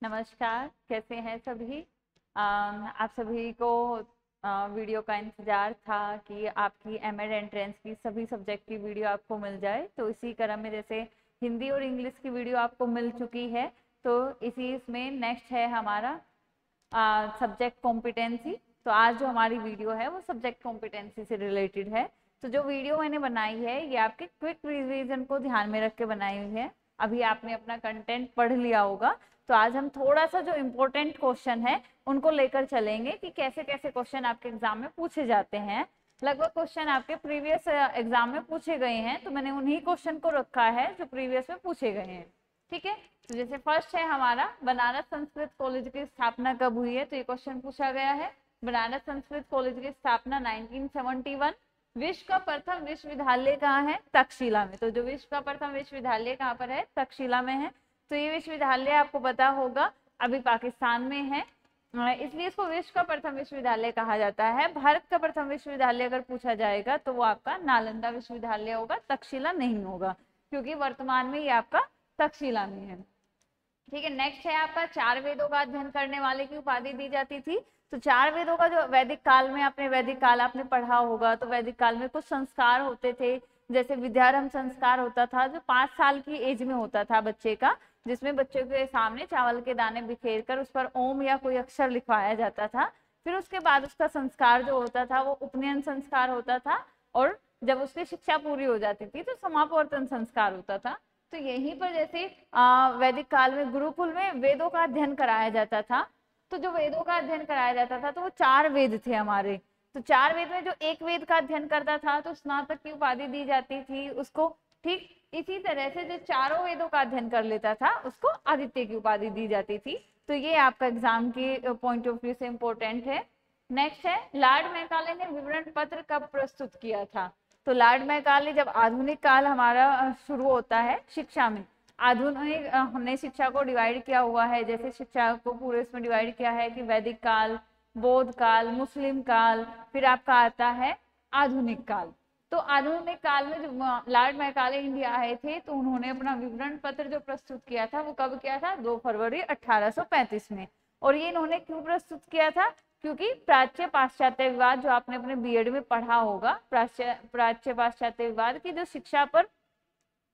नमस्कार, कैसे हैं सभी। आप सभी को वीडियो का इंतजार था कि आपकी एमएड एंट्रेंस की सभी सब्जेक्ट की वीडियो आपको मिल जाए। तो इसी क्रम में जैसे हिंदी और इंग्लिश की वीडियो आपको मिल चुकी है, तो इसी इसमें नेक्स्ट है हमारा सब्जेक्ट कॉम्पिटेंसी। तो आज जो हमारी वीडियो है वो सब्जेक्ट कॉम्पिटेंसी से रिलेटेड है। तो जो वीडियो मैंने बनाई है ये आपके क्विक रिवीजन को ध्यान में रख के बनाई हुई है। अभी आपने अपना कंटेंट पढ़ लिया होगा, तो आज हम थोड़ा सा जो इम्पोर्टेंट क्वेश्चन है उनको लेकर चलेंगे कि कैसे कैसे क्वेश्चन आपके एग्जाम में पूछे जाते हैं। लगभग क्वेश्चन आपके प्रीवियस एग्जाम में पूछे गए हैं, तो मैंने उन्हीं क्वेश्चन को रखा है जो प्रीवियस में पूछे गए हैं। ठीक है, तो जैसे फर्स्ट है हमारा बनारस संस्कृत कॉलेज की स्थापना कब हुई है, तो ये क्वेश्चन पूछा गया है। बनारस संस्कृत कॉलेज की स्थापना 1971। विश्व का प्रथम विश्वविद्यालय कहाँ है, तक्षशिला में। तो जो विश्व का प्रथम विश्वविद्यालय कहाँ पर है, तक्षशिला में है। तो ये विश्वविद्यालय आपको पता होगा अभी पाकिस्तान में है, इसलिए इसको विश्व का प्रथम विश्वविद्यालय कहा जाता है। भारत का प्रथम विश्वविद्यालय अगर पूछा जाएगा तो वो आपका नालंदा विश्वविद्यालय होगा, तक्षशिला नहीं होगा, क्योंकि वर्तमान में ये आपका तक्षशिला में है। ठीक है, नेक्स्ट है आपका चार वेदों का अध्ययन करने वाले की उपाधि दी जाती थी। तो चार वेदों का जो वैदिक काल में वैदिक काल आपने पढ़ा होगा, तो वैदिक काल में कुछ संस्कार होते थे। जैसे विद्यारंभ संस्कार होता था जो 5 साल की एज में होता था बच्चे का, जिसमें बच्चे के सामने चावल के दाने बिखेर कर उस पर ओम या कोई अक्षर लिखवाया जाता था। फिर उसके बाद उसका संस्कार जो होता था वो उपनयन संस्कार होता था, और जब उसकी शिक्षा पूरी हो जाती थी तो समापवर्तन संस्कार होता था। तो यहीं पर जैसे वैदिक काल में गुरुकुल में वेदों का अध्ययन कराया जाता था। तो जो वेदों का अध्ययन कराया जाता था तो वो 4 वेद थे हमारे। तो 4 वेद में जो एक वेद का अध्ययन करता था तो स्नातक की उपाधि दी जाती थी उसको। ठीक इसी तरह से जो चारों वेदों का अध्ययन कर लेता था उसको आदित्य की उपाधि दी जाती थी। तो ये आपका एग्जाम के पॉइंट ऑफ व्यू से इंपॉर्टेंट है। नेक्स्ट है लॉर्ड मैकाले ने विवरण पत्र कब प्रस्तुत किया था। तो लॉर्ड मैकाले, जब आधुनिक काल हमारा शुरू होता है शिक्षा में, आधुनिक हमने शिक्षा को डिवाइड किया हुआ है। जैसे शिक्षा को पूरे इसमें डिवाइड किया है कि वैदिक काल, बौद्ध काल, मुस्लिम काल, फिर आपका आता है आधुनिक काल। तो आधुनिक काल में जब लॉर्ड मैकाले इंडिया आए थे तो उन्होंने अपना विवरण पत्र जो प्रस्तुत किया था वो कब किया था, 2 फरवरी 1835 में। और ये इन्होंने क्यों प्रस्तुत किया था, क्योंकि प्राच्य पाश्चात्य विवाद जो आपने अपने बीएड में पढ़ा होगा, प्राच्य पाश्चात्य विवाद की जो शिक्षा पर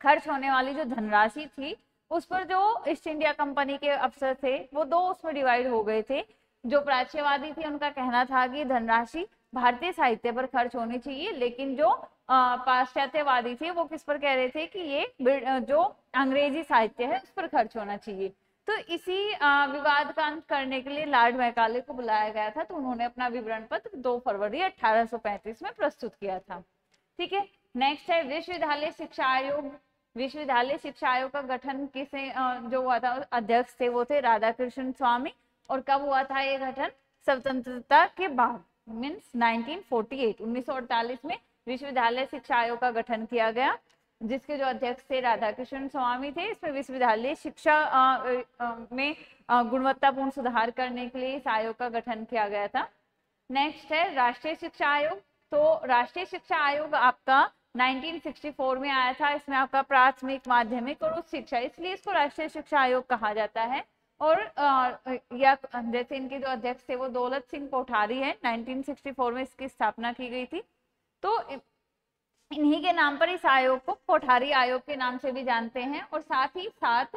खर्च होने वाली जो धनराशि थी उस पर जो ईस्ट इंडिया कंपनी के अफसर थे वो 2 उसमें डिवाइड हो गए थे। जो प्राच्यवादी थे उनका कहना था कि धनराशि भारतीय साहित्य पर खर्च होनी चाहिए, लेकिन जो पाश्चात्यवादी थे वो किस पर कह रहे थे कि ये जो अंग्रेजी साहित्य है उस पर खर्च होना चाहिए। तो इसी विवाद का अंत करने के लिए लॉर्ड मैकाले को बुलाया गया था। तो उन्होंने अपना विवरण पत्र 2 फरवरी 1835 में प्रस्तुत किया था। ठीक है, नेक्स्ट है विश्वविद्यालय शिक्षा आयोग। विश्वविद्यालय शिक्षा आयोग का गठन किसे जो हुआ था, अध्यक्ष थे वो थे राधाकृष्ण स्वामी। और कब हुआ था ये गठन, स्वतंत्रता के बाद, मीन्स 1948, 1948 में विश्वविद्यालय शिक्षा आयोग का गठन किया गया, जिसके जो अध्यक्ष थे राधाकृष्ण स्वामी थे। इसमें विश्वविद्यालय शिक्षा में गुणवत्तापूर्ण सुधार करने के लिए इस आयोग का गठन किया गया था। नेक्स्ट है राष्ट्रीय शिक्षा आयोग। तो राष्ट्रीय शिक्षा आयोग आपका 1964 में आया था। इसमें आपका प्राथमिक, माध्यमिक और उच्च शिक्षा, इसलिए इसको राष्ट्रीय शिक्षा आयोग कहा जाता है। और या जैसे इनके जो अध्यक्ष थे वो दौलत सिंह कोठारी है, 1964 में इसकी स्थापना की गई थी। तो इन्हीं के नाम पर इस आयोग को कोठारी आयोग के नाम से भी जानते हैं। और साथ ही साथ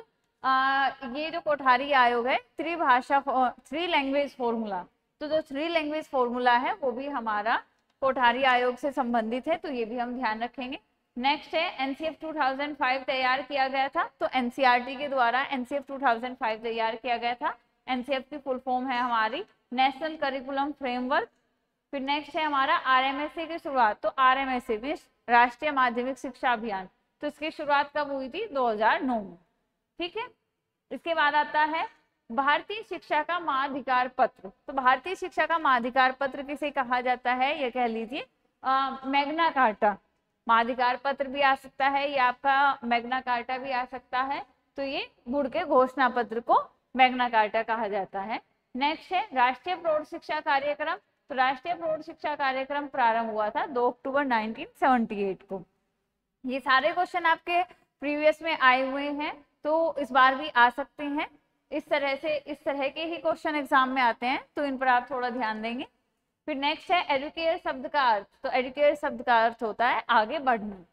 ये जो कोठारी आयोग है त्रिभाषा 3 लैंग्वेज फॉर्मूला, तो जो 3 लैंग्वेज फॉर्मूला है वो भी हमारा कोठारी आयोग से संबंधित है, तो ये भी हम ध्यान रखेंगे। नेक्स्ट है एनसीएफ 2005 तैयार किया गया था। तो एनसीईआरटी के द्वारा एनसीएफ 2005 तैयार किया गया था। एनसीएफ की फुल फॉर्म है हमारी नेशनल करिकुलम फ्रेमवर्क। फिर नेक्स्ट है हमारा आरएमएसए की शुरुआत। तो आरएमएसए में राष्ट्रीय माध्यमिक शिक्षा अभियान, तो इसकी शुरुआत कब हुई थी, 2009 में। ठीक है, इसके बाद आता है भारतीय शिक्षा का माध्यिकार पत्र। तो भारतीय शिक्षा का माध्यिकार पत्र किसे कहा जाता है, ये कह लीजिए मैग्ना कार्टा। माध्यिकार पत्र भी आ सकता है, या आपका मैग्ना कार्टा भी आ सकता है। तो ये गुड़ के घोषणा पत्र को मैग्ना कार्टा कहा जाता है। नेक्स्ट है राष्ट्रीय प्रौढ़ शिक्षा कार्यक्रम। तो राष्ट्रीय प्रौढ़ शिक्षा कार्यक्रम प्रारंभ हुआ था 2 अक्टूबर 1978 को। ये सारे क्वेश्चन आपके प्रीवियस में आए हुए हैं, तो इस बार भी आ सकते हैं। इस तरह के ही क्वेश्चन एग्जाम में आते हैं, तो इन पर आप थोड़ा ध्यान देंगे। फिर नेक्स्ट है एडुकेयर शब्द का अर्थ। तो एडुकेयर शब्द का अर्थ होता है आगे बढ़ना।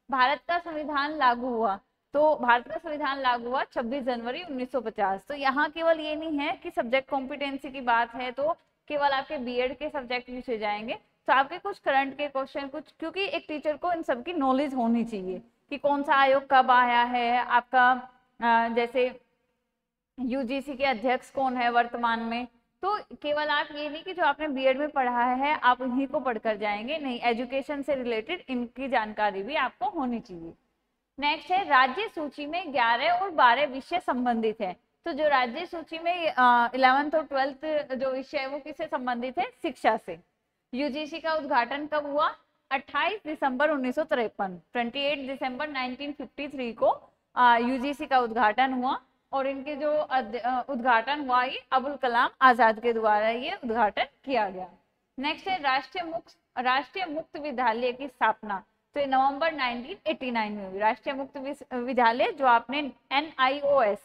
भारत का संविधान लागू हुआ, तो भारत का संविधान लागू हुआ 26 जनवरी 1950। तो यहाँ केवल ये नहीं है कि सब्जेक्ट कॉम्पिटेंसी की बात है तो केवल आपके बीएड के सब्जेक्ट पूछे जाएंगे, तो आपके कुछ करंट के क्वेश्चन, कुछ, क्योंकि एक टीचर को इन सब की नॉलेज होनी चाहिए कि कौन सा आयोग कब आया है आपका, जैसे यूजीसी के अध्यक्ष कौन है वर्तमान में। तो केवल आप ये नहीं कि जो आपने बीएड में पढ़ा है आप उन्हीं को पढ़कर जाएंगे, नहीं, एजुकेशन से रिलेटेड इनकी जानकारी भी आपको होनी चाहिए। नेक्स्ट है राज्य सूची में 11 और 12 विषय संबंधित है। तो जो राज्य सूची में 11th और 12th जो विषय है वो किससे संबंधित है? शिक्षा से। यूजीसी का उद्घाटन कब हुआ? 28 दिसंबर 1953, 28 दिसंबर 1953 को यूजीसी का उद्घाटन हुआ, और इनके जो उद्घाटन हुआ ये अबुल कलाम आजाद के द्वारा ये उद्घाटन किया गया। नेक्स्ट है राष्ट्रीय मुक्त विद्यालय की स्थापना। तो ये नवंबर 1989 में हुई। राष्ट्रीय मुक्त विद्यालय जो आपने NIOS,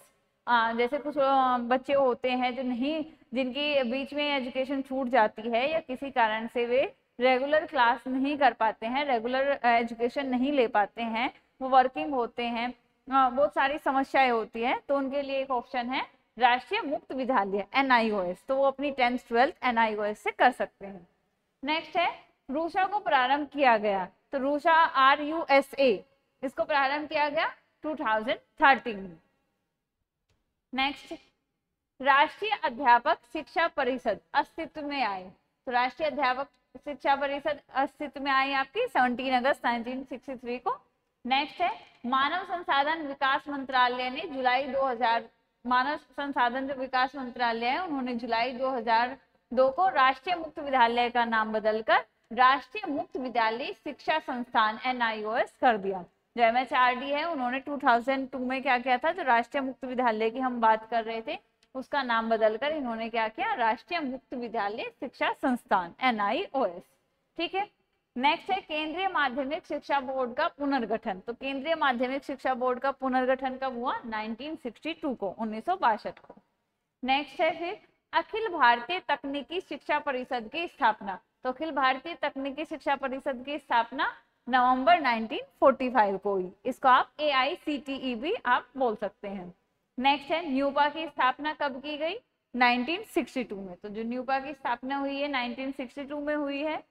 जैसे कुछ बच्चे होते हैं जो नहीं, जिनकी बीच में एजुकेशन छूट जाती है या किसी कारण से वे रेगुलर क्लास नहीं कर पाते हैं, रेगुलर एजुकेशन नहीं ले पाते हैं, वो वर्किंग होते हैं, बहुत सारी समस्याएं होती है, तो उनके लिए एक ऑप्शन है राष्ट्रीय मुक्त विद्यालय NIOS। तो वो अपनी 10th 12th NIOS से कर सकते हैं। नेक्स्ट है रूसा को प्रारंभ किया गया। तो रूसा RUSA इसको प्रारंभ किया गया 2013 में। नेक्स्ट राष्ट्रीय अध्यापक शिक्षा परिषद अस्तित्व में आई। तो राष्ट्रीय अध्यापक शिक्षा परिषद अस्तित्व में आई आपकी 17 अगस्त 1963 को। नेक्स्ट है मानव संसाधन विकास मंत्रालय ने जुलाई 2000, मानव संसाधन जो विकास मंत्रालय है उन्होंने जुलाई 2002 को राष्ट्रीय मुक्त विद्यालय का नाम बदलकर राष्ट्रीय मुक्त विद्यालय शिक्षा संस्थान NIOS कर दिया। जो MHRD है उन्होंने 2002 में क्या किया था, जो राष्ट्रीय मुक्त विद्यालय की हम बात कर रहे थे उसका नाम बदलकर इन्होंने क्या किया, राष्ट्रीय मुक्त विद्यालय शिक्षा संस्थान NIOS। ठीक है। नेक्स्ट है केंद्रीय माध्यमिक शिक्षा बोर्ड का पुनर्गठन। तो केंद्रीय माध्यमिक शिक्षा बोर्ड का पुनर्गठन कब हुआ? 1962 को, 1962 को। नेक्स्ट है फिर अखिल भारतीय तकनीकी शिक्षा परिषद की स्थापना। तो अखिल भारतीय तकनीकी शिक्षा परिषद की स्थापना नवंबर 1945 को हुई। इसको आप AICTE भी आप बोल सकते हैं। नेक्स्ट है न्यूपा की स्थापना कब की गई? 1962 में। तो जो न्यूपा की स्थापना हुई है 1962 में हुई है।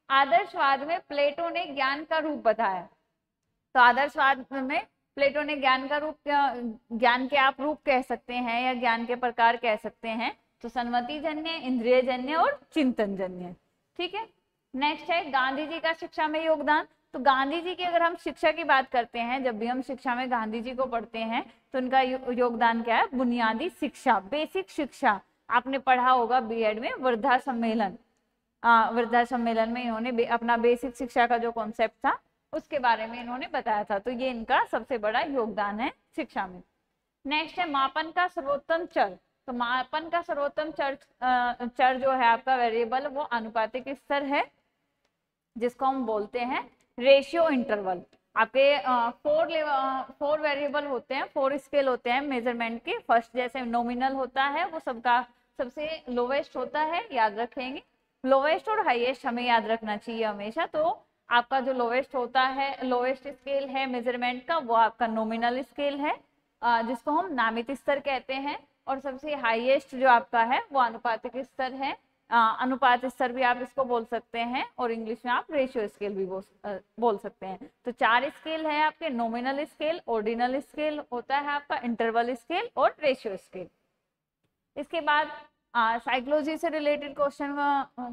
आदर्शवाद में प्लेटो ने ज्ञान का रूप बताया। तो आदर्शवाद में प्लेटो ने ज्ञान का रूप, ज्ञान के आप रूप कह सकते हैं या ज्ञान के प्रकार कह सकते हैं, तो सन्मतिजन्य, इंद्रियजन्य और चिंतनजन्य। ठीक है। नेक्स्ट है गांधी जी का शिक्षा में योगदान। तो गांधी जी की अगर हम शिक्षा की बात करते हैं, जब भी हम शिक्षा में गांधी जी को पढ़ते हैं तो उनका योगदान क्या है? बुनियादी शिक्षा, बेसिक शिक्षा। आपने पढ़ा होगा बीएड में वृद्धा सम्मेलन, वृद्धा सम्मेलन में इन्होंने अपना बेसिक शिक्षा का जो कॉन्सेप्ट था उसके बारे में इन्होंने बताया था। तो ये इनका सबसे बड़ा योगदान है शिक्षा में। नेक्स्ट है मापन का सर्वोत्तम चर। तो मापन का सर्वोत्तम चर जो है आपका वेरिएबल, वो अनुपातिक स्तर है जिसको हम बोलते हैं रेशियो इंटरवल। आपके 4 वेरिएबल होते हैं, 4 स्केल होते हैं मेजरमेंट के। फर्स्ट जैसे नॉमिनल होता है वो सबका सबसे लोवेस्ट होता है, याद रखेंगे। लोवेस्ट और हाईएस्ट हमें याद रखना चाहिए हमेशा। तो आपका जो लोवेस्ट होता है, लोवेस्ट स्केल है मेजरमेंट का, वो आपका नॉमिनल स्केल है जिसको हम नामित स्तर कहते हैं। और सबसे हाईएस्ट जो आपका है वो अनुपातिक स्तर है, अनुपात स्तर भी आप इसको बोल सकते हैं, और इंग्लिश में आप रेशियो स्केल भी बोल सकते हैं। तो 4 स्केल है आपके, नॉमिनल स्केल, ऑर्डिनल स्केल होता है आपका, इंटरवल स्केल और रेशियो स्केल। इसके बाद साइकोलॉजी से रिलेटेड क्वेश्चन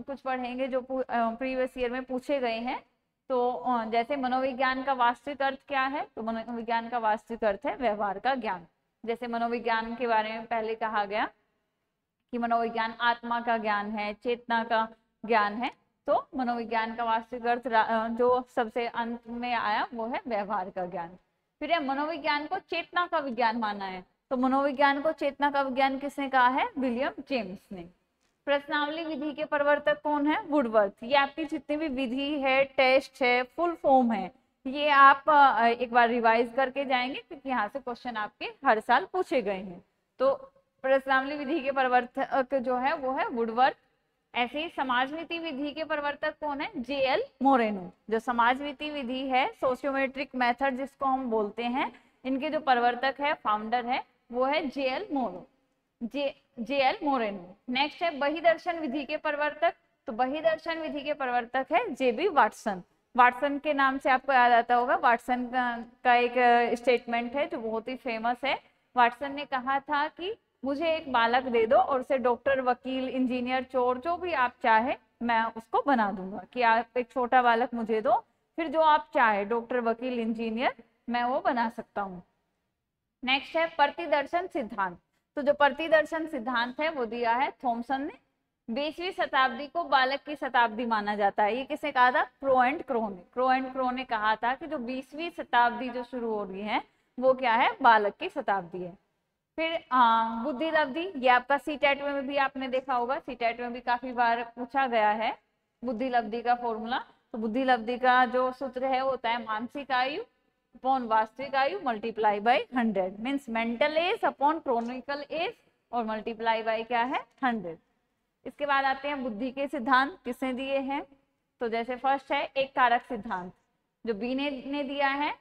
कुछ पढ़ेंगे जो प्रीवियस ईयर में पूछे गए हैं। तो जैसे मनोविज्ञान का वास्तविक अर्थ क्या है? तो मनोविज्ञान का वास्तविक अर्थ है व्यवहार का ज्ञान। जैसे मनोविज्ञान के बारे में पहले कहा गया कि मनोविज्ञान आत्मा का ज्ञान है, चेतना का ज्ञान है। तो मनोविज्ञान का वास्तविक अर्थ जो सबसे अंत में आया वो है व्यवहार का ज्ञान। फिर मनोविज्ञान को चेतना का विज्ञान माना है। तो मनोविज्ञान को चेतना का विज्ञान किसने कहा है? विलियम जेम्स ने। प्रश्नावली विधि के प्रवर्तक कौन है? वुडवर्थ। ये आपकी जितनी भी विधि है, टेस्ट है, फुल फॉर्म है, ये आप एक बार रिवाइज करके जाएंगे क्योंकि यहाँ से क्वेश्चन आपके हर साल पूछे गए हैं। तो प्रश्नावली विधि के प्रवर्तक जो है वो है वुडवर्थ। ऐसे ही समाजनीति विधि के प्रवर्तक कौन है? JL Moreno. जो समाजनीति विधि है, सोशियोमेट्रिक मेथड जिसको हम बोलते हैं, इनके जो प्रवर्तक है, फाउंडर है, वो है जेएल मोरेनो। नेक्स्ट है बहिदर्शन विधि के प्रवर्तक। तो बहिदर्शन विधि के प्रवर्तक है जेबी वाटसन। वाटसन के नाम से आपको याद आता होगा, वाटसन का एक स्टेटमेंट है जो बहुत ही फेमस है। वाटसन ने कहा था कि मुझे एक बालक दे दो और उसे डॉक्टर, वकील, इंजीनियर, चोर, जो भी आप चाहे मैं उसको बना दूंगा। कि आप एक छोटा बालक मुझे दो, फिर जो आप चाहे डॉक्टर, वकील, इंजीनियर, मैं वो बना सकता हूँ। नेक्स्ट है प्रतिदर्शन सिद्धांत। तो जो प्रतिदर्शन सिद्धांत है वो दिया है थॉमसन ने। 20वीं शताब्दी को बालक की शताब्दी माना जाता है। ये किसने कहा था? क्रो एंड क्रो ने। क्रो एंड क्रो ने कहा था कि जो 20वीं शताब्दी जो शुरू हो रही है वो क्या है? बालक की शताब्दी है। फिर बुद्धि लब्धि, ये आपका सीटेट में भी आपने देखा होगा, सीटेट में भी काफी बार पूछा गया है बुद्धि लब्धि का फॉर्मूला। तो बुद्धि लब्धि का जो सूत्र है वो होता है मानसिक आयु अपॉन वास्तविक आयु multiply by 100, means mental age upon chronicle age और मल्टीप्लाई बाय क्या है? 100। इसके बाद आते हैं बुद्धि के सिद्धांत, किसने दिए हैं? तो जैसे फर्स्ट है एक कारक सिद्धांत, जो बी ने दिया है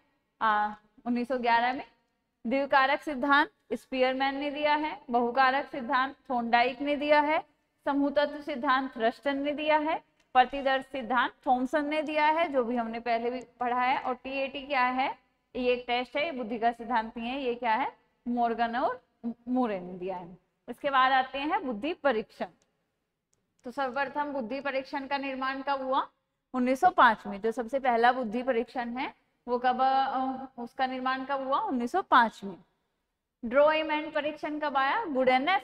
1911 में। द्विकारक सिद्धांत स्पीयरमैन ने दिया है। बहुकारक सिद्धांत थॉर्नडाइक ने दिया है। समूह तत्व सिद्धांत रस्टन ने दिया है। प्रतिदर्श सिद्धांत थॉमसन ने दिया है, जो भी हमने पहले भी पढ़ा है। और टीएटी क्या है? ये एक टेस्ट है, ये बुद्धि का सिद्धांत नहीं है, ये क्या है? मॉर्गन और मूरे ने दिया है। इसके बाद आते हैं बुद्धि परीक्षण। तो सर्वप्रथम बुद्धि परीक्षण का निर्माण कब हुआ? 1905 में। जो सबसे पहला बुद्धि परीक्षण है वो कब, उसका निर्माण कब हुआ? 1905 में। ड्रोएमैन परीक्षण कब आया? गुडेनफ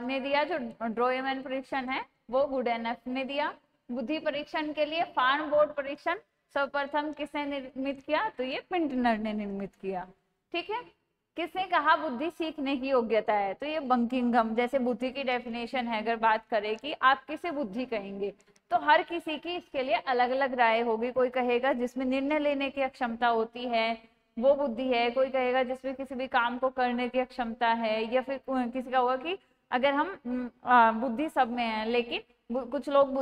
ने दिया। जो ड्रोएमैन परीक्षण है वो गुडेनफ ने दिया। बुद्धि परीक्षण के लिए फार्म बोर्ड परीक्षण सर्वप्रथम किसने निर्मित किया? तो ये पिंटनर ने निर्मित किया। ठीक है। किसने कहा बुद्धि सीखने की योग्यता है? तो ये बंकिंघम। जैसे बुद्धि की डेफिनेशन है, अगर बात करें कि आप किसे बुद्धि कहेंगे, तो हर किसी की इसके लिए अलग अलग राय होगी। कोई कहेगा जिसमें निर्णय लेने की क्षमता होती है वो बुद्धि है, कोई कहेगा जिसमें किसी भी काम को करने की क्षमता है, या फिर किसी का होगा कि अगर हम बुद्धि सब में है, लेकिन कुछ लोग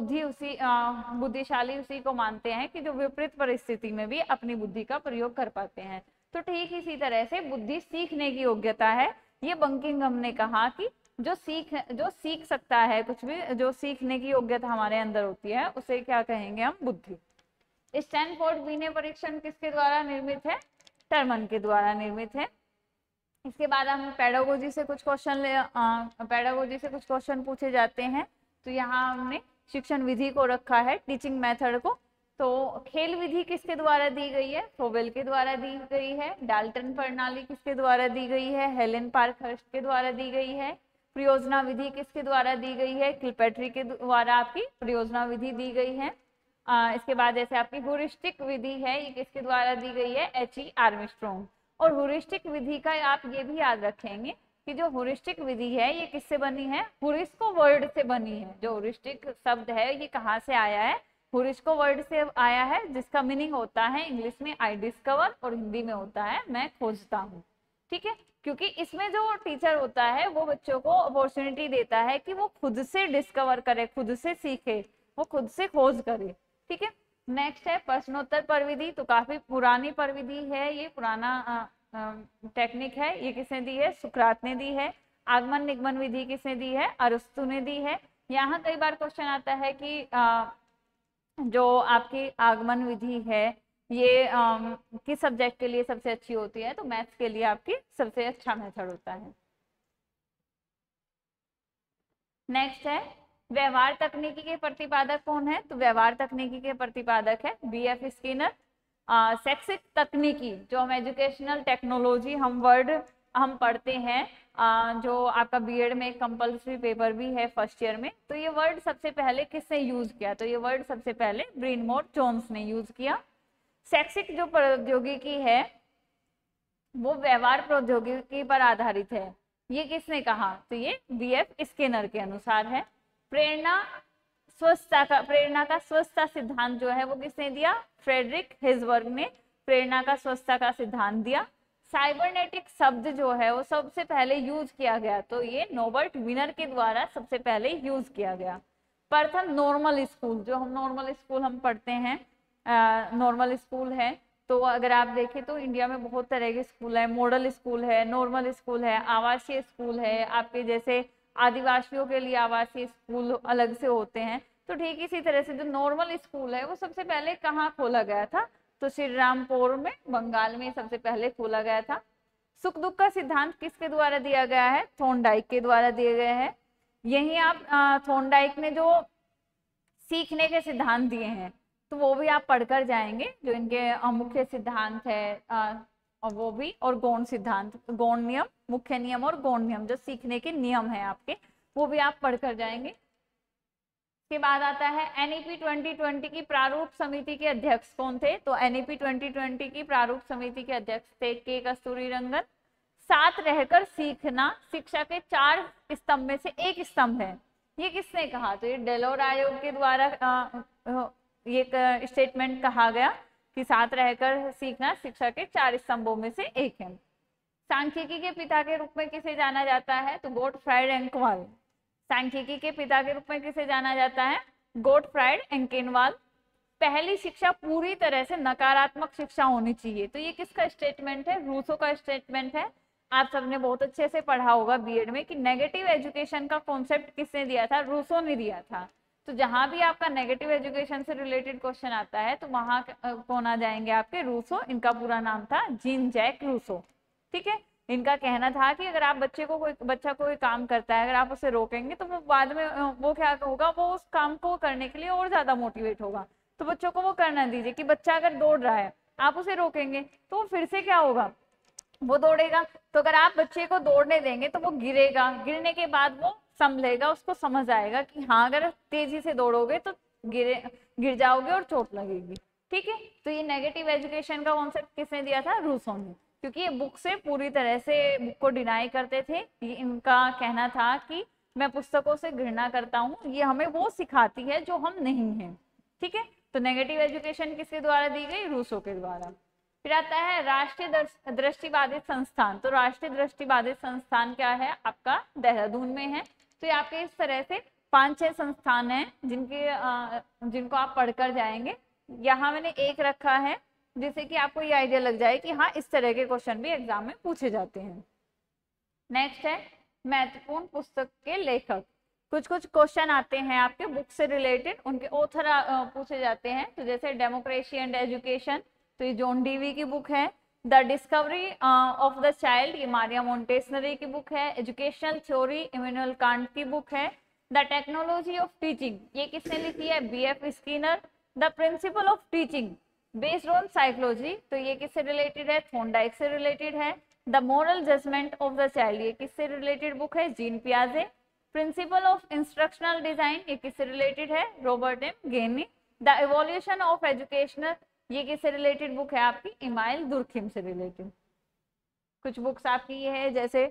बुद्धिशाली उसी को मानते हैं कि जो विपरीत परिस्थिति में भी अपनी बुद्धि का प्रयोग कर पाते हैं। तो ठीक इसी तरह से बुद्धि सीखने की योग्यता है। ये बंकिंघम ने कहा कि जो सीख सकता है कुछ भी, जो सीखने की योग्यता हमारे अंदर होती है, उसे क्या कहेंगे हम? बुद्धि। स्टैनफोर्ड विनय परीक्षण किसके द्वारा निर्मित है? टर्मन के द्वारा निर्मित है। इसके बाद हम पेडागोजी से कुछ क्वेश्चन पूछे जाते हैं। तो यहाँ हमने शिक्षण विधि को रखा है, टीचिंग मेथड को। तो खेल विधि किसके द्वारा दी गई है? फ्रोबेल के द्वारा दी गई है। डाल्टन प्रणाली किसके द्वारा दी गई है? हेलेन पार्कहर्स्ट के द्वारा दी गई है। प्रयोजना विधि किसके द्वारा दी गई है? किलपेट्री के द्वारा आपकी प्रयोजना विधि दी गई है। इसके बाद जैसे आपकी ह्यूरिस्टिक विधि है, ये किसके द्वारा दी गई है? एच.ई. आर्मस्ट्रॉन्ग। और ह्यूरिस्टिक विधि का आप ये भी याद रखेंगे कि जो ह्यूरिस्टिक विधि है ये किससे बनी है? ह्यूरिस्को वर्ड से बनी है। जो ह्यूरिस्टिक शब्द है ये कहाँ से आया है? ह्यूरिस्को वर्ड से आया है, जिसका मीनिंग होता है इंग्लिश में आई डिस्कवर और हिंदी में होता है मैं खोजता हूँ। ठीक है। क्योंकि इसमें जो टीचर होता है वो बच्चों को अपॉर्चुनिटी देता है कि वो खुद से डिस्कवर करे, खुद से सीखे, वो खुद से खोज करे। ठीक है। नेक्स्ट है प्रश्नोत्तर प्रविधि। तो काफी पुरानी प्रविधि है, ये पुराना टेक्निक है। ये किसने दी है? सुकरात ने दी है। आगमन निगमन विधि किसने दी है? अरस्तु ने दी है। यहाँ कई बार क्वेश्चन आता है कि जो आपकी आगमन विधि है ये किस सब्जेक्ट के लिए सबसे अच्छी होती है? तो मैथ्स के लिए आपकी सबसे अच्छा मेथड होता है। नेक्स्ट है व्यवहार तकनीकी के प्रतिपादक कौन है? तो व्यवहार तकनीकी के प्रतिपादक है B.F. स्किनर। शैक्षिक तकनीकी, जो हम एजुकेशनल टेक्नोलॉजी हम वर्ड हम पढ़ते हैं, जो आपका बीएड में कंपल्सरी पेपर भी है फर्स्ट ईयर में, तो ये वर्ड सबसे पहले किसने यूज किया? तो ये वर्ड सबसे पहले ब्रेनमोर जोन्स ने यूज किया। शैक्षिक जो प्रौद्योगिकी है वो व्यवहार प्रौद्योगिकी पर आधारित है, ये किसने कहा? तो ये B.F. स्किनर के अनुसार है। प्रेरणा का स्वस्थता सिद्धांत जो है वो किसने दिया? फ्रेडरिक हिल्सबर्ग ने प्रेरणा का स्वस्थता का सिद्धांत दिया। साइबरनेटिक शब्द जो है वो सबसे पहले यूज किया गया, तो ये नोबर्ट विनर के द्वारा सबसे पहले यूज किया गया। प्रथम नॉर्मल स्कूल, जो हम नॉर्मल स्कूल हम पढ़ते हैं, नॉर्मल स्कूल है, तो अगर आप देखें तो इंडिया में बहुत तरह के स्कूल है, मॉडल स्कूल है, नॉर्मल स्कूल है, आवासीय स्कूल है, आपके जैसे आदिवासियों के लिए आवासीय स्कूल अलग से होते हैं। तो ठीक इसी तरह से जो नॉर्मल स्कूल है वो सबसे पहले कहाँ खोला गया था, तो श्रीरामपुर में, बंगाल में सबसे पहले खोला गया था। सुख दुख का सिद्धांत किसके द्वारा दिया गया है, थॉर्नडाइक के द्वारा दिए गए हैं। यही आप थॉर्नडाइक ने जो सीखने के सिद्धांत दिए हैं तो वो भी आप पढ़कर जाएंगे, जो इनके मुख्य सिद्धांत है, और वो भी, और गौण सिद्धांत, गौण नियम, मुख्य नियम और गौण नियम, जो सीखने के नियम है आपके, वो भी आप पढ़कर जाएंगे। के बाद आता है एनईपी 2020 की प्रारूप समिति के अध्यक्ष कौन थे, तो एनईपी 2020 की प्रारूप समिति के अध्यक्ष थे के कस्तूरीरंगन। साथ रहकर सीखना शिक्षा के 4 स्तंभ में से एक स्तंभ है, ये किसने कहा, तो ये डेलोर आयोग के द्वारा ये स्टेटमेंट कहा गया कि साथ रहकर सीखना शिक्षा के 4 स्तंभों में से एक है। सांख्यिकी के पिता के रूप में किसे जाना जाता है, तो गोटफ्राइड एंकवाल। सांख्यिकी के पिता के रूप में किसे जाना जाता है, गोटफ्राइड एंकेनवाल। पहली शिक्षा पूरी तरह से नकारात्मक शिक्षा होनी चाहिए, तो ये किसका स्टेटमेंट है, रूसो का स्टेटमेंट है। आप सबने बहुत अच्छे से पढ़ा होगा बीएड में कि नेगेटिव एजुकेशन का कॉन्सेप्ट किसने दिया था, रूसो ने दिया था। तो जहां भी आपका नेगेटिव एजुकेशन से रिलेटेड क्वेश्चन आता है तो वहां कौन आ जाएंगे, आपके रूसो। इनका पूरा नाम था जीन जैक रूसो, ठीक है। इनका कहना था कि अगर आप बच्चा कोई काम करता है, अगर आप उसे रोकेंगे तो वो बाद में वो क्या होगा, वो उस काम को करने के लिए और ज्यादा मोटिवेट होगा। तो बच्चों को वो करना दीजिए कि बच्चा अगर दौड़ रहा है, आप उसे रोकेंगे तो वो फिर से क्या होगा, वो दौड़ेगा। तो अगर आप बच्चे को दौड़ने देंगे तो वो गिरेगा, गिरने के बाद वो संभलेगा, उसको समझ आएगा कि हाँ अगर तेजी से दौड़ोगे तो गिर जाओगे और चोट लगेगी, ठीक है। तो ये नेगेटिव एजुकेशन का कॉन्सेप्ट किसने दिया था, रूसो ने, क्योंकि ये बुक से पूरी तरह से बुक को डिनाई करते थे। ये इनका कहना था कि मैं पुस्तकों से घृणा करता हूँ, ये हमें वो सिखाती है जो हम नहीं हैं, ठीक है। तो नेगेटिव एजुकेशन किसके द्वारा दी गई, रूसो के द्वारा। फिर आता है राष्ट्रीय दृष्टिबाधित संस्थान, तो राष्ट्रीय दृष्टिबाधित संस्थान क्या है आपका, देहरादून में है। तो ये आपके इस तरह से 5-6 संस्थान हैं जिनको आप पढ़कर जाएंगे। यहाँ मैंने एक रखा है जिससे कि आपको ये आइडिया लग जाए कि हाँ इस तरह के क्वेश्चन भी एग्जाम में पूछे जाते हैं। नेक्स्ट है महत्वपूर्ण पुस्तक के लेखक। कुछ क्वेश्चन आते हैं आपके बुक से रिलेटेड, उनके ऑथर पूछे जाते हैं। तो जैसे डेमोक्रेसी एंड एजुकेशन, तो ये जॉन डीवी की बुक है। The discovery of the child, ये मारिया मोंटेसनरी की बुक है। एजुकेशनल थ्योरी, इमैनुअल कांट की बुक है। द टेक्नोलॉजी ऑफ टीचिंग, ये किसने लिखी है, BF Skinner. The principle of teaching based on psychology, तो ये किससे रिलेटेड है, थॉर्नडाइक से रिलेटेड है। The moral judgement of the child, ये किससे रिलेटेड बुक है, जीन पियाजे। प्रिंसिपल ऑफ इंस्ट्रक्शनल डिजाइन, ये किससे रिलेटेड है, Robert M Gagne. The evolution of educational, ये किससे रिलेटेड बुक है आपकी, इमाइल दुर्खिम से रिलेटेड। कुछ बुक्स आपकी ये है जैसे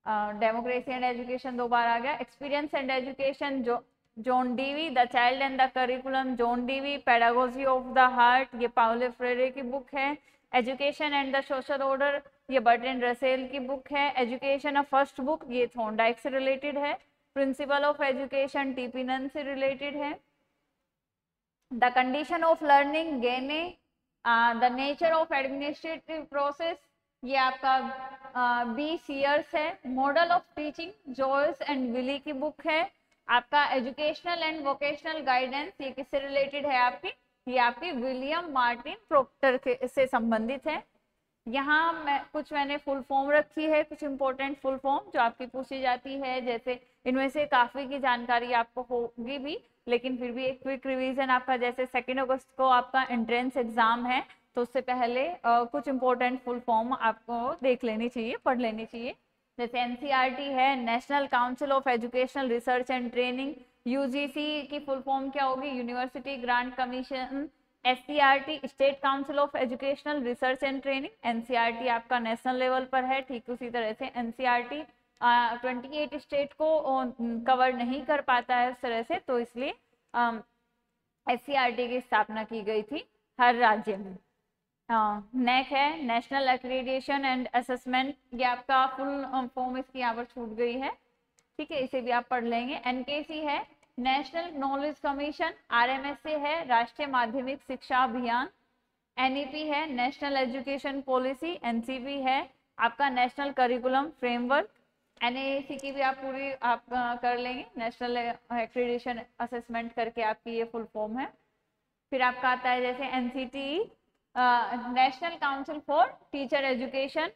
डेमोक्रेसी एंड एजुकेशन 2 बार आ गया। Experience and education, John Dewey. The child and the curriculum, John Dewey. Pedagogy of the heart, ये पाउलो फ्रेरे की बुक है। Education and the social order, ये बर्ट्रैंड रसेल की बुक है। एजुकेशन ऑफ फर्स्ट बुक, ये Thorndike से related है। Principle of education, TP Nunn से रिलेटेड है। The condition of learning, Gagne. The nature of administrative process, ये आपका बी सीयर्स है। Model of teaching, Joyce and Weil की बुक है। आपका एजुकेशनल एंड वोकेशनल गाइडेंस, ये किससे रिलेटेड है आपकी, ये आपकी विलियम मार्टिन प्रोक्टर से संबंधित है। यहाँ मैंने फुल फॉर्म रखी है, कुछ इंपॉर्टेंट फुल फॉर्म जो आपकी पूछी जाती है। जैसे इनमें से काफी की जानकारी आपको होगी भी, लेकिन फिर भी एक क्विक रिवीजन आपका, जैसे 2 अगस्त को आपका एंट्रेंस एग्जाम है, तो उससे पहले कुछ इंपॉर्टेंट फुल फॉर्म आपको देख लेनी चाहिए, पढ़ लेनी चाहिए। जैसे एनसीईआरटी है, national council of educational research and training. UGC की फुल फॉर्म क्या होगी, university grant commission. SCERT, state council of educational research and training. NCERT आपका नेशनल लेवल पर है, ठीक उसी तरह से एनसीईआरटी 28 स्टेट को कवर नहीं कर पाता है उस तरह से, तो इसलिए एससीईआरटी की स्थापना की गई थी हर राज्य में। नेक है, नेशनल एक्रीडिएशन एंड असेसमेंट, ये आपका फुल फॉर्म इसकी यहाँ पर छूट गई है, ठीक है, इसे भी आप पढ़ लेंगे। एनकेसी है, नेशनल नॉलेज कमीशन। आरएमएसए है, राष्ट्रीय माध्यमिक शिक्षा अभियान। एनईपी है, नेशनल एजुकेशन पॉलिसी। एनसीपी है आपका नेशनल करिकुलम फ्रेमवर्क। एनएसी की भी आप पूरी आप कर लेंगे, नेशनल एक्रीडिएशन असेसमेंट करके आपकी ये फुल फॉर्म है। फिर आपका आता है जैसे NCT, national council for teacher education.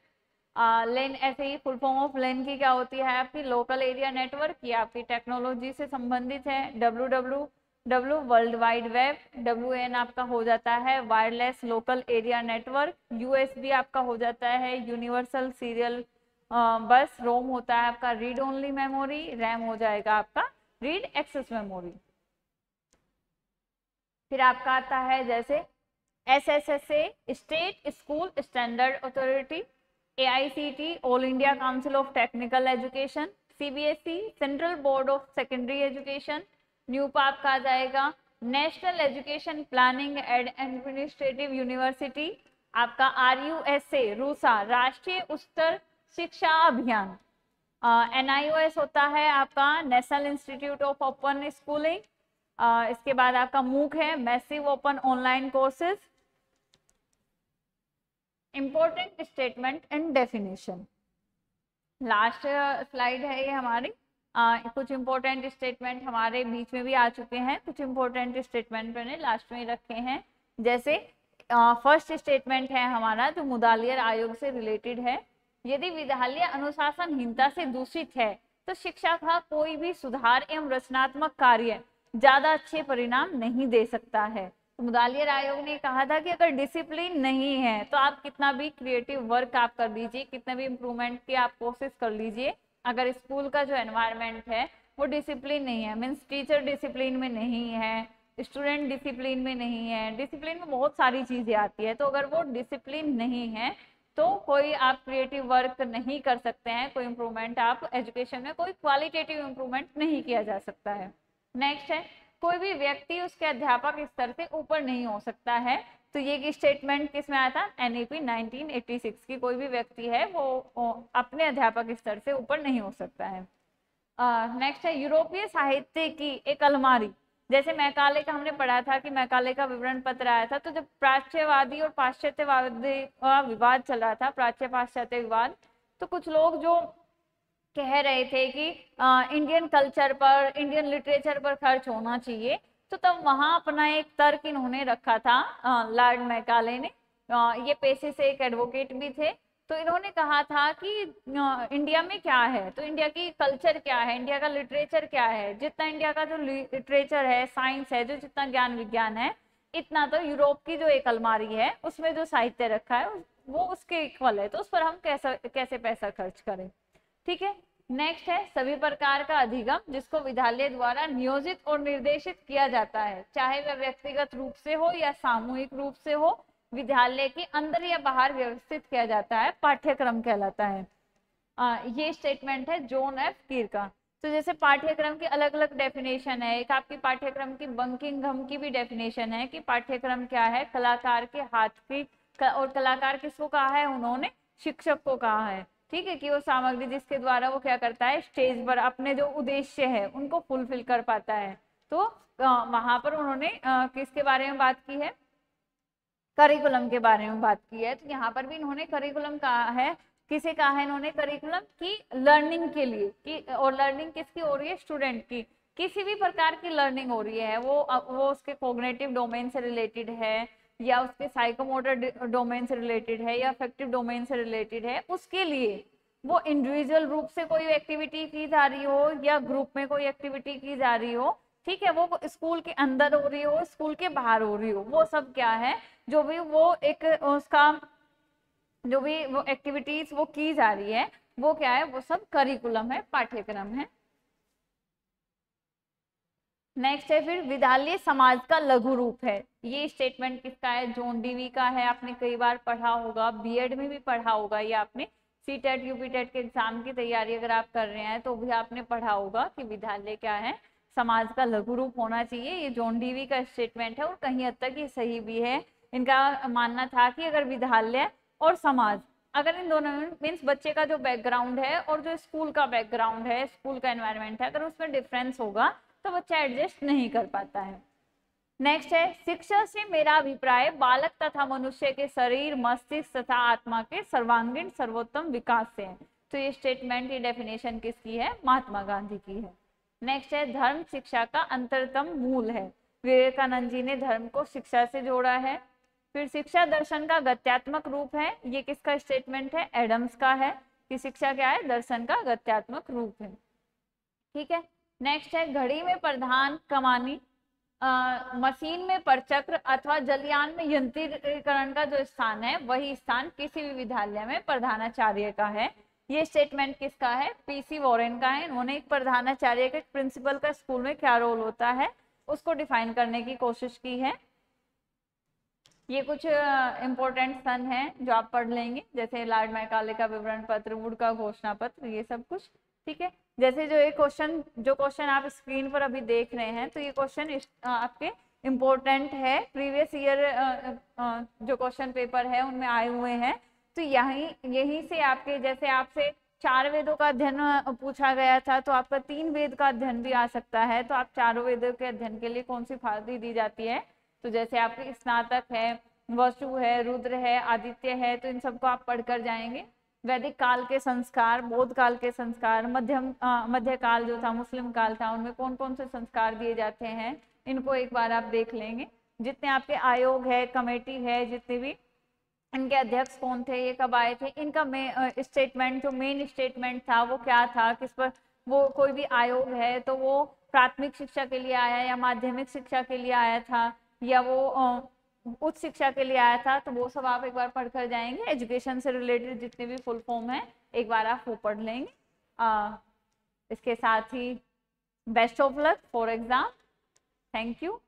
लेन, ऐसे ही फुल फॉर्म ऑफ लेन की क्या होती है आपकी, लोकल एरिया नेटवर्क, ये आपकी टेक्नोलॉजी से संबंधित है। WWW world wide web. WAN आपका हो जाता है wireless local area network. USB आपका हो जाता है यूनिवर्सल सीरियल बस। रोम होता है आपका रीड ओनली मेमोरी। रैम हो जाएगा आपका रीड एक्सेस मेमोरी। फिर आपका आता है जैसे SSSA state school standard authority. AICT all India council of technical education. CBSE central board of secondary education. NUEPA आपका आ जाएगा national education planning and administrative university. आपका RUSA रूसा राष्ट्रीय उच्चतर शिक्षा अभियान। NIOS होता है आपका national institute of open schooling. इसके बाद आपका MOOC है massive open online courses. Important statement and definition, last slide है ये हमारी। कुछ इंपॉर्टेंट स्टेटमेंट हमारे बीच में भी आ चुके हैं, कुछ इंपॉर्टेंट स्टेटमेंट मैंने लास्ट में रखे हैं। जैसे फर्स्ट स्टेटमेंट है हमारा जो मुदालियर आयोग से रिलेटेड है। यदि विद्यालय अनुशासनहीनता से दूषित है तो शिक्षा का कोई भी सुधार एवं रचनात्मक कार्य ज्यादा अच्छे परिणाम नहीं दे सकता है। तो मुदालियर आयोग ने कहा था कि अगर डिसिप्लिन नहीं है तो आप कितना भी क्रिएटिव वर्क आप कर लीजिए, कितना भी इम्प्रूवमेंट की आप कोशिश कर लीजिए, अगर स्कूल का जो एनवायरनमेंट है वो डिसिप्लिन नहीं है, मीन्स टीचर डिसिप्लिन में नहीं है, स्टूडेंट डिसिप्लिन में नहीं है, डिसिप्लिन में बहुत सारी चीजें आती है, तो अगर वो डिसिप्लिन नहीं है तो कोई आप क्रिएटिव वर्क नहीं कर सकते हैं, कोई इम्प्रूवमेंट आप एजुकेशन में कोई क्वालिटेटिव इम्प्रूवमेंट नहीं किया जा सकता है। नेक्स्ट है कोई भी व्यक्ति उसके अध्यापक स्तर से ऊपर नहीं हो सकता है। तो ये स्टेटमेंट किस में आया था, NEP 1986 की, कोई भी व्यक्ति है वो अपने अध्यापक स्तर से ऊपर नहीं हो सकता है। नेक्स्ट है यूरोपीय साहित्य की एक अलमारी। जैसे मैकाले का हमने पढ़ा था कि मैकाले का विवरण पत्र आया था, तो जब प्राच्यवादी और पाश्चात्यवादी का विवाद चल रहा था, प्राच्य पाश्चात्य विवाद, तो कुछ लोग जो कह रहे थे कि इंडियन कल्चर पर, इंडियन लिटरेचर पर खर्च होना चाहिए, तो तब वहां अपना एक तर्क इन्होंने रखा था, लॉर्ड मैकाले ने। ये पेशे से एक एडवोकेट भी थे, तो इन्होंने कहा था कि इंडिया में क्या है, तो इंडिया की कल्चर क्या है, इंडिया का लिटरेचर क्या है, जितना इंडिया का जो लिटरेचर है, साइंस है, जो जितना ज्ञान विज्ञान है, इतना तो यूरोप की जो एक अलमारी है उसमें जो साहित्य रखा है वो उसके इक्वल है, तो उस पर हम कैसे पैसा खर्च करें। ठीक है। नेक्स्ट है सभी प्रकार का अधिगम जिसको विद्यालय द्वारा नियोजित और निर्देशित किया जाता है, चाहे वह व्यक्तिगत रूप से हो या सामूहिक रूप से हो, विद्यालय के अंदर या बाहर व्यवस्थित किया जाता है, पाठ्यक्रम कहलाता है। ये स्टेटमेंट है जॉन F कीर का। तो जैसे पाठ्यक्रम की अलग अलग डेफिनेशन है, एक आपकी पाठ्यक्रम की बंकिंघम की भी डेफिनेशन है कि पाठ्यक्रम क्या है, कलाकार के हाथ की, और कलाकार किसको कहा है उन्होंने, शिक्षक को कहा है। ठीक है, कि वो सामग्री जिसके द्वारा वो क्या करता है, स्टेज पर अपने जो उद्देश्य है उनको फुलफिल कर पाता है। तो वहां पर उन्होंने किसके बारे में बात की है, करिकुलम के बारे में बात की है। तो यहाँ पर भी इन्होंने करिकुलम कहा है, किसे कहा है इन्होंने करिकुलम की, लर्निंग के लिए कि, और लर्निंग किसकी हो रही है, स्टूडेंट की, किसी भी प्रकार की लर्निंग हो रही है, वो उसके कॉग्निटिव डोमेन से रिलेटेड है या उसके साइकोमोटर डोमेन से रिलेटेड है या अफेक्टिव डोमेन से रिलेटेड है, उसके लिए वो इंडिविजुअल रूप से कोई एक्टिविटी की जा रही हो या ग्रुप में कोई एक्टिविटी की जा रही हो, ठीक है, वो स्कूल के अंदर हो रही हो, स्कूल के बाहर हो रही हो, वो सब क्या है, जो भी वो एक उसका जो भी वो एक्टिविटीज वो की जा रही है वो क्या है, वो सब करिकुलम है, पाठ्यक्रम है। नेक्स्ट है फिर विद्यालय समाज का लघु रूप है। ये स्टेटमेंट किसका है, जॉन डीवी का है, आपने कई बार पढ़ा होगा, बीएड में भी पढ़ा होगा, ये आपने सीटेट यूपीटेट के एग्जाम की तैयारी अगर आप कर रहे हैं तो भी आपने पढ़ा होगा कि विद्यालय क्या है, समाज का लघु रूप होना चाहिए। ये जॉन डीवी का स्टेटमेंट है और कहीं हद तक ये सही भी है। इनका मानना था कि अगर विद्यालय और समाज, अगर इन दोनों में मीन्स बच्चे का जो बैकग्राउंड है और जो स्कूल का बैकग्राउंड है, स्कूल का एनवायरनमेंट है, अगर उसमें डिफरेंस होगा तो बच्चा एडजस्ट नहीं कर पाता है। नेक्स्ट है, शिक्षा से मेरा अभिप्राय बालक तथा मनुष्य के शरीर, मस्तिष्क तथा आत्मा के सर्वांगीण सर्वोत्तम विकास से है। तो ये स्टेटमेंट, ये डेफिनेशन किसकी है? महात्मा गांधी की है। नेक्स्ट है, धर्म शिक्षा का अंतरतम मूल है। विवेकानंद जी ने धर्म को शिक्षा से जोड़ा है। फिर शिक्षा दर्शन का गत्यात्मक रूप है, ये किसका स्टेटमेंट है? एडम्स का है कि शिक्षा क्या है? दर्शन का गत्यात्मक रूप है। ठीक है। नेक्स्ट है, घड़ी में प्रधान कमानी, मशीन में परचक्र अथवा जलयान में यंत्रीकरण का जो स्थान है वही स्थान किसी भी विद्यालय में प्रधानाचार्य का है। ये स्टेटमेंट किसका है? पीसी वॉरेन का है। इन्होंने एक प्रधानाचार्य के प्रिंसिपल का स्कूल में क्या रोल होता है उसको डिफाइन करने की कोशिश की है। ये कुछ इंपॉर्टेंट सन है जो आप पढ़ लेंगे, जैसे लॉर्ड मैकाले का विवरण पत्र, वुड का घोषणा पत्र, ये सब कुछ। ठीक है। जैसे जो क्वेश्चन आप स्क्रीन पर अभी देख रहे हैं, तो ये क्वेश्चन आपके इम्पोर्टेंट है, प्रीवियस ईयर जो क्वेश्चन पेपर है उनमें आए हुए हैं। तो यहीं से आपके, जैसे आपसे 4 वेदों का अध्ययन पूछा गया था, तो आपका 3 वेद का अध्ययन भी आ सकता है। तो आप चारों वेदों के अध्ययन के लिए कौन सी फादी दी जाती है? तो जैसे आपके स्नातक है, वसु है, रुद्र है, आदित्य है, तो इन सबको आप पढ़कर जाएंगे। वैदिक काल के संस्कार, बौद्ध काल के संस्कार, मध्य काल जो था, मुस्लिम काल था, उनमें कौन कौन से संस्कार दिए जाते हैं, इनको एक बार आप देख लेंगे। जितने आपके आयोग है, कमेटी है, जितने भी इनके अध्यक्ष कौन थे, ये कब आए थे, इनका स्टेटमेंट, जो मेन स्टेटमेंट था वो क्या था, किस पर वो कोई भी आयोग है तो वो प्राथमिक शिक्षा के लिए आया या माध्यमिक शिक्षा के लिए आया था या वो उच्च शिक्षा के लिए आया था, तो वो सब आप एक बार पढ़कर जाएंगे। एजुकेशन से रिलेटेड जितने भी फुल फॉर्म है एक बार आप वो पढ़ लेंगे। इसके साथ ही best of luck for exam. Thank you.